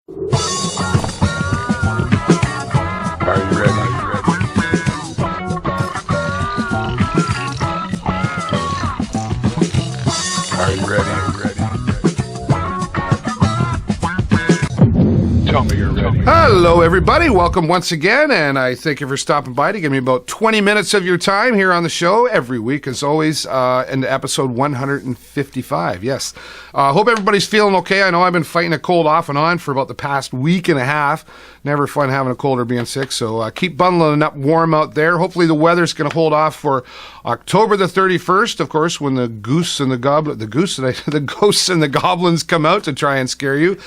Are you ready? Are you ready? Tell me you're ready. Hello, everybody. Welcome once again, and I thank you for stopping by to give me about 20 minutes of your time here on the show every week, as always, in episode 155. Yes. Hope everybody's feeling okay. I know I've been fighting a cold off and on for about the past week and a half. Never fun having a cold or being sick, so keep bundling up warm out there. Hopefully the weather's going to hold off for October the 31st, of course, when the ghosts and the goblins come out to try and scare you.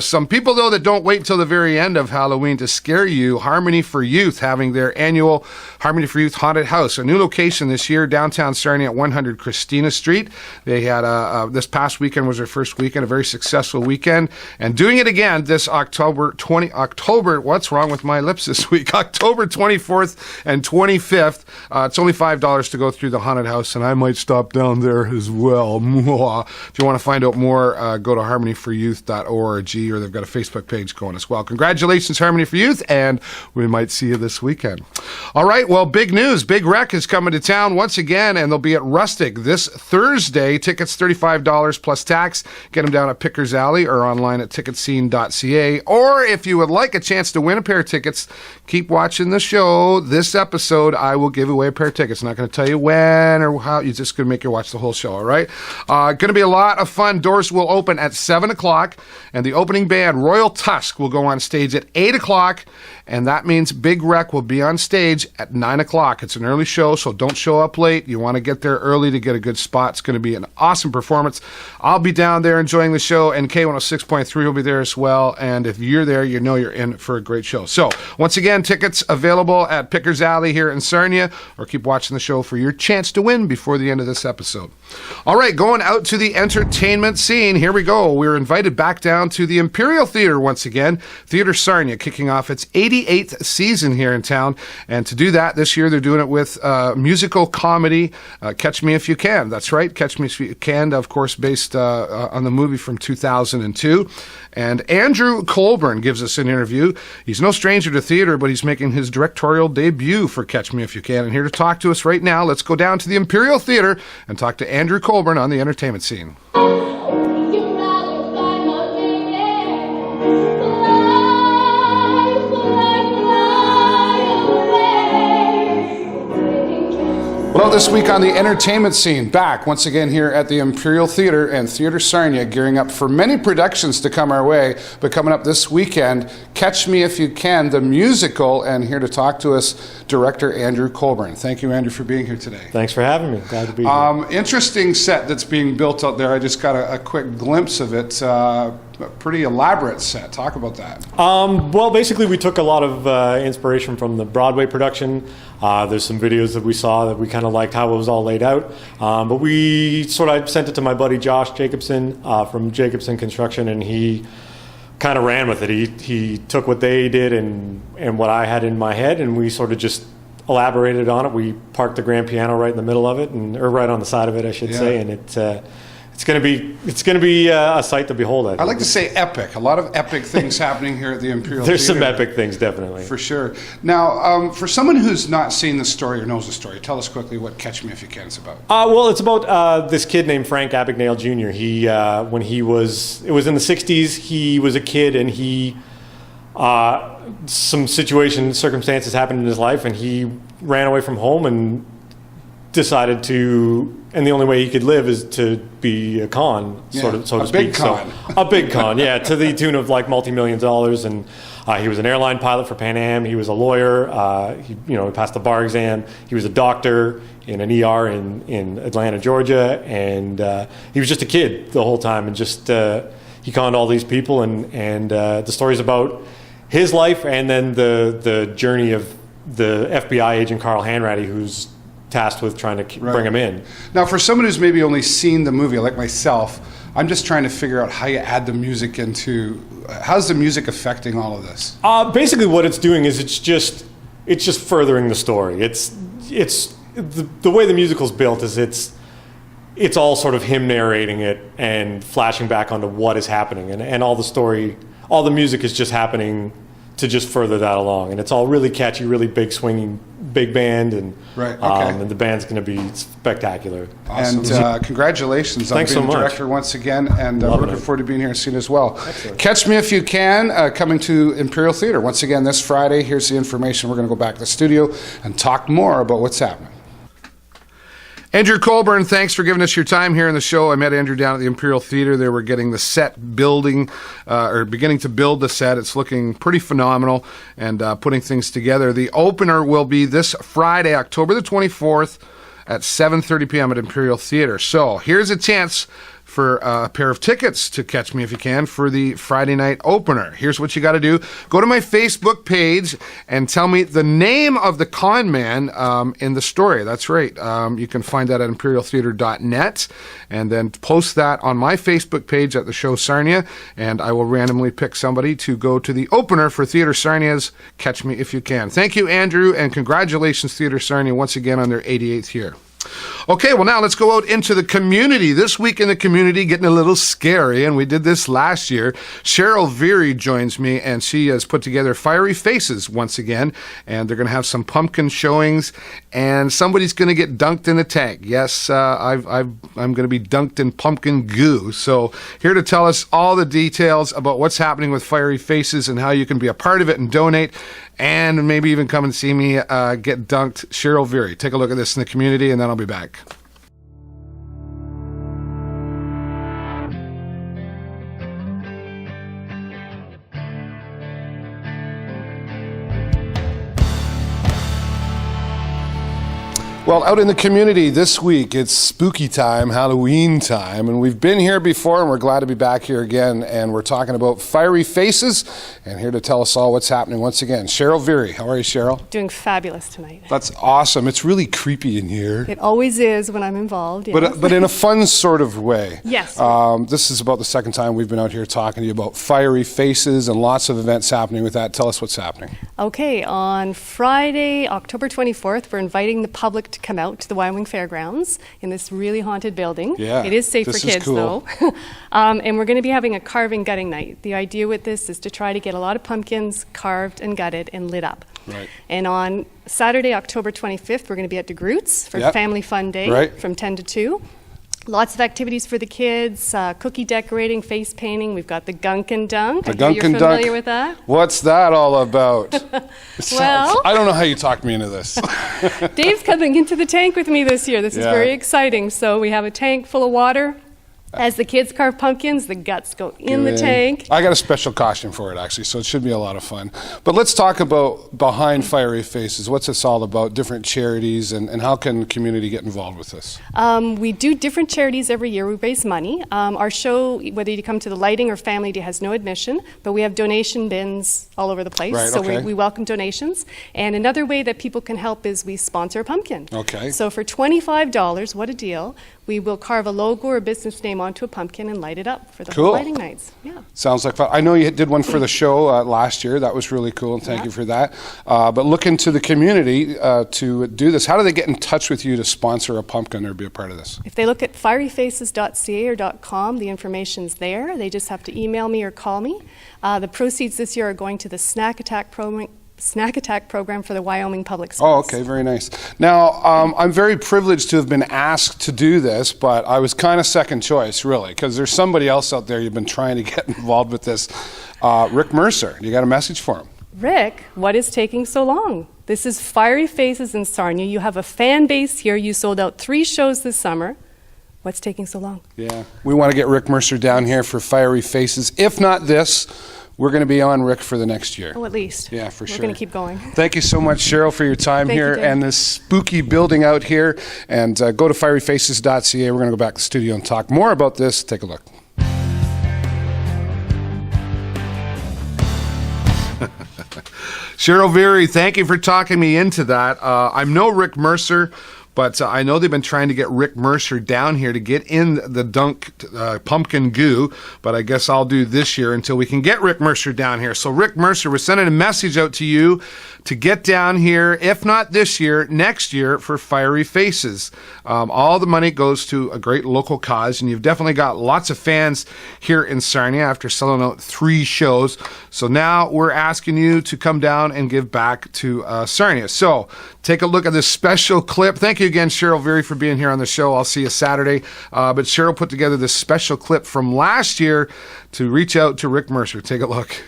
Some people, though, that don't wait till the very end of Halloween to scare you, Harmony for Youth having their annual Harmony for Youth Haunted House, a new location this year, downtown Sarnia at 100 Christina Street. They had this past weekend was their first weekend, a very successful weekend, and doing it again this October, what's wrong with my lips this week? October 24th and 25th. It's only $5 to go through the haunted house, and I might stop down there as well. If you want to find out more, go to harmonyforyouth.org, or they've got a Facebook page going as well. Congratulations, Harmony for Youth, and we might see you this weekend. All right, well, big news. Big Wreck is coming to town once again, and they'll be at Rustic this Thursday. Tickets $35 plus tax. Get them down at Pickers Alley or online at ticketscene.ca. Or if you would like a chance to win a pair of tickets, keep watching the show. This episode, I will give away a pair of tickets. I'm not going to tell you when or how. You're just going to make you watch the whole show, all right? Going to be a lot of fun. Doors will open at 7 o'clock, and the opening band, Royal Tusk, will go on stage at 8 o'clock, and that means Big Wreck will be on stage at 9 o'clock. It's an early show, so don't show up late. You want to get there early to get a good spot. It's going to be an awesome performance. I'll be down there enjoying the show, and K106.3 will be there as well, and if you're there, you know you're in for a great show. So, once again, tickets available at Pickers Alley here in Sarnia, or keep watching the show for your chance to win before the end of this episode. All right, going out to the entertainment scene. Here we go. We're invited back down to the Imperial Theatre once again. Theatre Sarnia kicking off its 88th season here in town. And to do that, this year they're doing it with musical comedy, Catch Me If You Can. That's right, Catch Me If You Can, of course, based on the movie from 2002. And Andrew Colburn gives us an interview. He's no stranger to theater, but he's making his directorial debut for Catch Me If You Can. And here to talk to us right now, let's go down to the Imperial Theatre and talk to Andrew Colburn on the entertainment scene. Well, this week on the entertainment scene, back once again here at the Imperial Theatre and Theatre Sarnia, gearing up for many productions to come our way, but coming up this weekend, Catch Me If You Can, the musical, and here to talk to us, director Andrew Colburn. Thank you, Andrew, for being here today. Thanks for having me. Glad to be here. Interesting set that's being built out there. I just got a quick glimpse of it. A pretty elaborate set. Talk about that. Well, basically, we took a lot of inspiration from the Broadway production. There's some videos that we saw that we kind of liked how it was all laid out. But we sort of sent it to my buddy Josh Jacobson from Jacobson Construction, and he kind of ran with it. He took what they did and what I had in my head, and we sort of just elaborated on it. We parked the grand piano right in the middle of it, or right on the side of it, I should say, and it's going to be a sight to behold. I like to say epic. A lot of epic things happening here at the Imperial There's Theatre. some epic things, definitely. For sure. Now, for someone who's not seen the story or knows the story, tell us quickly what Catch Me If You Can is about. Well, it's about this kid named Frank Abagnale Jr. It was in the 60s, he was a kid, and some circumstances happened in his life, and he ran away from home and decided and the only way he could live is to be a con, so to speak. Big con. So, a big con, yeah, to the tune of like multi-million dollars. And he was an airline pilot for Pan Am. He was a lawyer. He passed the bar exam. He was a doctor in an ER in Atlanta, Georgia. And he was just a kid the whole time. And just he conned all these people. And the story's about his life and then the journey of the FBI agent Carl Hanratty, who's tasked with trying to bring him in. Now, for someone who's maybe only seen the movie, like myself, I'm just trying to figure out how you add the music into. How's the music affecting all of this? Basically, what it's doing is it's just furthering the story. It's the way the musical's built is it's all sort of him narrating it and flashing back onto what is happening, and all the story all the music is just happening to just further that along, and it's all really catchy, really big swinging, big band, and Right, okay. And the band's going to be spectacular. Awesome. And congratulations on Thanks being so much. director once again, and looking it. forward to being here and seeing it as well. Excellent. Catch Me If You Can, coming to Imperial Theatre once again this Friday. Here's the information. We're going to go back to the studio and talk more about what's happening. Andrew Colburn, thanks for giving us your time here in the show. I met Andrew down at the Imperial Theatre. They were getting the set beginning to build the set. It's looking pretty phenomenal and putting things together. The opener will be this Friday, October the 24th at 7:30 p.m. at Imperial Theatre. So here's a chance for a pair of tickets to Catch Me If You Can for the Friday night opener. Here's what you got to do. Go to my Facebook page and tell me the name of the con man in the story. That's right. You can find that at imperialtheatre.net and then post that on my Facebook page at the show Sarnia, and I will randomly pick somebody to go to the opener for Theatre Sarnia's Catch Me If You Can. Thank you, Andrew, and congratulations, Theatre Sarnia, once again on their 88th year. Okay, well, now let's go out into the community. This week in the community, getting a little scary, and we did this last year. Cheryl Veary joins me, and she has put together Fiery Faces once again, and they're going to have some pumpkin showings, and somebody's going to get dunked in the tank. Yes, I'm going to be dunked in pumpkin goo. So here to tell us all the details about what's happening with Fiery Faces and how you can be a part of it and donate, and maybe even come and see me get dunked, Cheryl Veary. Take a look at this in the community, and then I'll be back. Well, out in the community this week, it's spooky time, Halloween time, and we've been here before, and we're glad to be back here again, and we're talking about Fiery Faces, and here to tell us all what's happening once again, Cheryl Veary. How are you, Cheryl? Doing fabulous tonight. That's awesome. It's really creepy in here. It always is when I'm involved. Yes. But in a fun sort of way. Yes. This is about the second time we've been out here talking to you about Fiery Faces and lots of events happening with that. Tell us what's happening. Okay, on Friday, October 24th, we're inviting the public to come out to the Wyoming Fairgrounds in this really haunted building. Yeah, it is safe for this is kids, cool. though. And we're going to be having a carving gutting night. The idea with this is to try to get a lot of pumpkins carved and gutted and lit up. Right. And on Saturday, October 25th, we're going to be at DeGroote's for Yep. Family Fun Day Right. from 10 to 2. Lots of activities for the kids, cookie decorating, face painting. We've got the Gunk and Dunk. The I know Gunk you're and familiar Dunk. with that? What's that all about? Well- I don't know how you talked me into this. Dave's coming into the tank with me this year. This is Yeah. very exciting. So we have a tank full of water. As the kids carve pumpkins, the guts go in the tank. I got a special costume for it, actually, so it should be a lot of fun. But let's talk about behind Fiery Faces. What's this all about? Different charities, and how can the community get involved with this? We do different charities every year. We raise money. Our show, whether you come to the lighting or family day, has no admission, but we have donation bins all over the place. Right, so okay. we welcome donations. And another way that people can help is we sponsor a pumpkin. Okay. So for $25, what a deal, we will carve a logo or a business name onto a pumpkin and light it up for the Cool. whole lighting nights. Yeah. Sounds like fun. I know you did one for the show last year. That was really cool, and thank Yeah. you for that. But look into the community to do this. How do they get in touch with you to sponsor a pumpkin or be a part of this? If they look at fieryfaces.ca or .com, the information's there. They just have to email me or call me. The proceeds this year are going to the Snack Attack program for the Wyoming Public Schools. Oh, okay, very nice. Now, I'm very privileged to have been asked to do this, but I was kind of second choice, really, because there's somebody else out there you've been trying to get involved with this. Rick Mercer, you got a message for him? Rick, what is taking so long? This is Fiery Faces in Sarnia. You have a fan base here. You sold out 3 shows this summer. What's taking so long? Yeah, we want to get Rick Mercer down here for Fiery Faces. If not this, we're going to be on Rick for the next year. Oh, at least. Yeah, for sure. We're going to keep going. Thank you so much, Cheryl, for your time Thank you, here Dave. and this spooky building out here. And go to fieryfaces.ca. We're going to go back to the studio and talk more about this. Take a look. Cheryl Veary, thank you for talking me into that. I'm no Rick Mercer, but I know they've been trying to get Rick Mercer down here to get in the dunk pumpkin goo, but I guess I'll do this year until we can get Rick Mercer down here. So Rick Mercer, we're sending a message out to you to get down here, if not this year, next year for Fiery Faces. All the money goes to a great local cause, and you've definitely got lots of fans here in Sarnia after selling out 3 shows. So now we're asking you to come down and give back to Sarnia. So take a look at this special clip. Thank you again, Cheryl Veary, for being here on the show. I'll see you Saturday. But Cheryl put together this special clip from last year to reach out to Rick Mercer. Take a look.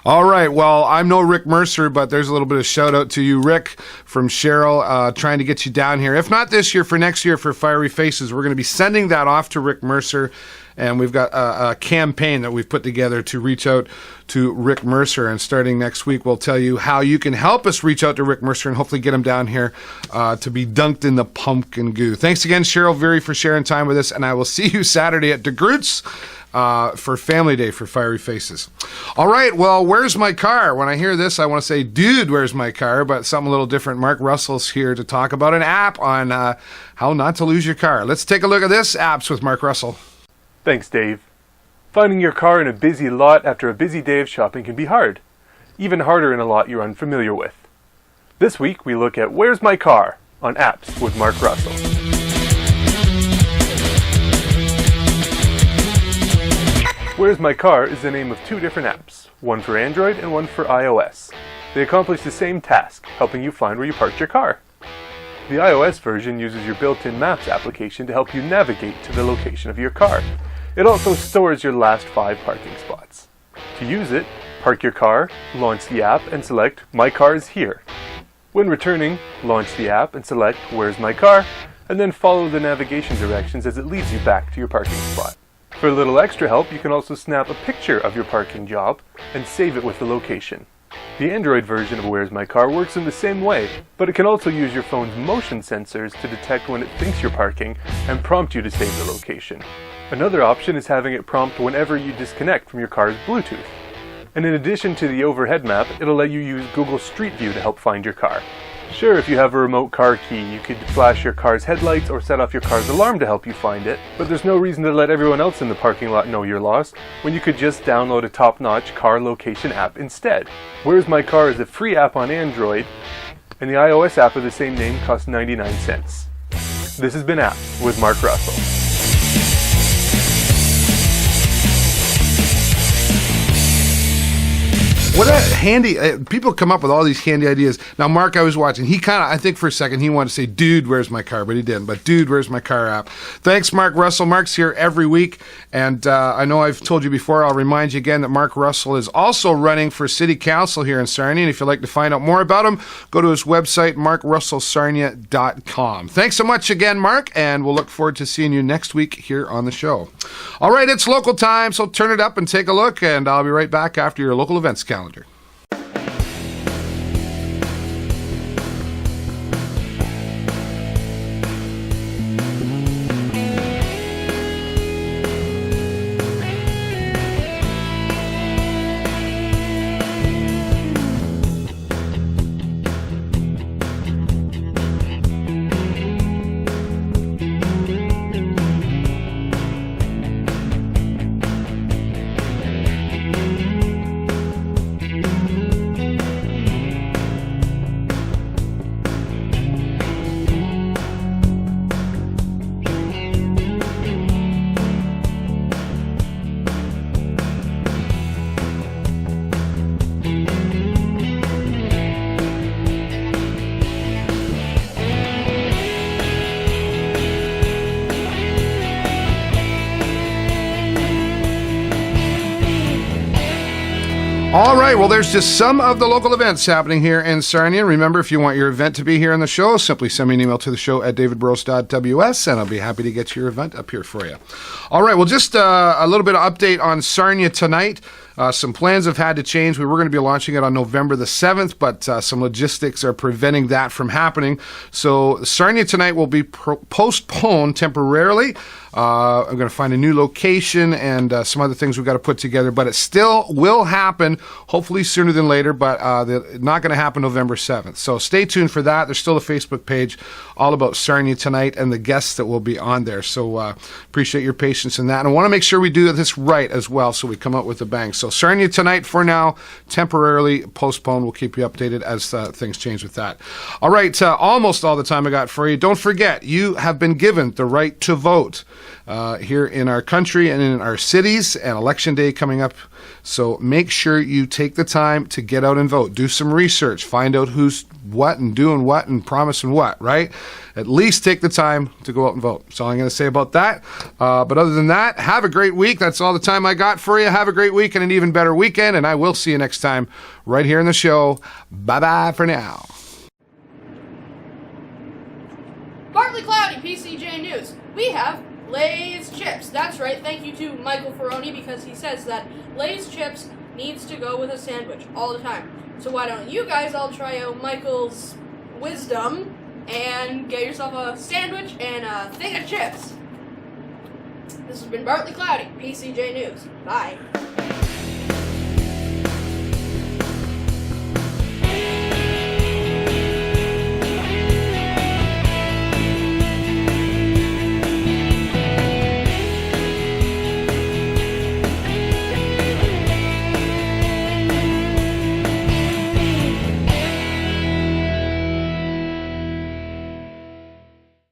All right. Well, I'm no Rick Mercer, but there's a little bit of shout out to you, Rick, from Cheryl, trying to get you down here. If not this year, for next year for Fiery Faces, we're going to be sending that off to Rick Mercer. And we've got a campaign that we've put together to reach out to Rick Mercer. And starting next week, we'll tell you how you can help us reach out to Rick Mercer and hopefully get him down here to be dunked in the pumpkin goo. Thanks again, Cheryl Veary, for sharing time with us. And I will see you Saturday at DeGroots for Family Day for Fiery Faces. All right. Well, where's my car? When I hear this, I want to say, dude, where's my car? But something a little different. Mark Russell's here to talk about an app on how not to lose your car. Let's take a look at this. Apps with Mark Russell. Thanks, Dave. Finding your car in a busy lot after a busy day of shopping can be hard. Even harder in a lot you're unfamiliar with. This week we look at Where's My Car on Apps with Mark Russell. Where's My Car is the name of 2 different apps, one for Android and one for iOS. They accomplish the same task, helping you find where you parked your car. The iOS version uses your built-in Maps application to help you navigate to the location of your car. It also stores your last 5 parking spots. To use it, park your car, launch the app, and select My Car is Here. When returning, launch the app and select Where's My Car, and then follow the navigation directions as it leads you back to your parking spot. For a little extra help, you can also snap a picture of your parking job and save it with the location. The Android version of Where's My Car works in the same way, but it can also use your phone's motion sensors to detect when it thinks you're parking and prompt you to save the location. Another option is having it prompt whenever you disconnect from your car's Bluetooth. And in addition to the overhead map, it'll let you use Google Street View to help find your car. Sure, if you have a remote car key, you could flash your car's headlights or set off your car's alarm to help you find it, but there's no reason to let everyone else in the parking lot know you're lost when you could just download a top-notch car location app instead. Where's My Car is a free app on Android, and the iOS app of the same name costs 99 cents. This has been Apps with Mark Russell. What a handy, people come up with all these handy ideas. Now, Mark, I was watching, I think for a second he wanted to say, dude, where's my car? But he didn't. But dude, where's my car app? Thanks, Mark Russell. Mark's here every week. And I know I've told you before, I'll remind you again that Mark Russell is also running for City Council here in Sarnia. And if you'd like to find out more about him, go to his website, markrussellsarnia.com. Thanks so much again, Mark. And we'll look forward to seeing you next week here on the show. All right, it's local time, so turn it up and take a look. And I'll be right back after your local events calendar. All right, well, there's just some of the local events happening here in Sarnia. Remember, if you want your event to be here on the show, simply send me an email to the show at davidburrows.ws, and I'll be happy to get your event up here for you. All right, well, just a little bit of update on Sarnia Tonight. Some plans have had to change. We were going to be launching it on November the 7th, but some logistics are preventing that from happening. So Sarnia Tonight will be postponed temporarily. I'm going to find a new location and some other things we've got to put together, but it still will happen, hopefully sooner than later, but not going to happen November 7th. So stay tuned for that. There's still a Facebook page all about Sarnia Tonight and the guests that will be on there. So appreciate your patience in that. And I want to make sure we do this right as well so we come up with a bang. So Sarnia Tonight for now, temporarily postponed. We'll keep you updated as things change with that. All right, almost all the time I got for you. Don't forget, you have been given the right to vote here in our country and in our cities, and Election Day coming up. So make sure you take the time to get out and vote. Do some research. Find out who's what and doing what and promising what, right? At least take the time to go out and vote. That's all I'm going to say about that. But other than that, have a great week. That's all the time I got for you. Have a great week and an even better weekend, and I will see you next time right here in the show. Bye-bye for now. Partly cloudy, PCJ News. We have Lay's chips. That's right. Thank you to Michael Ferroni, because he says that Lay's chips needs to go with a sandwich all the time. So why don't you guys all try out Michael's wisdom and get yourself a sandwich and a thing of chips. This has been Partly Cloudy, PCJ News. Bye.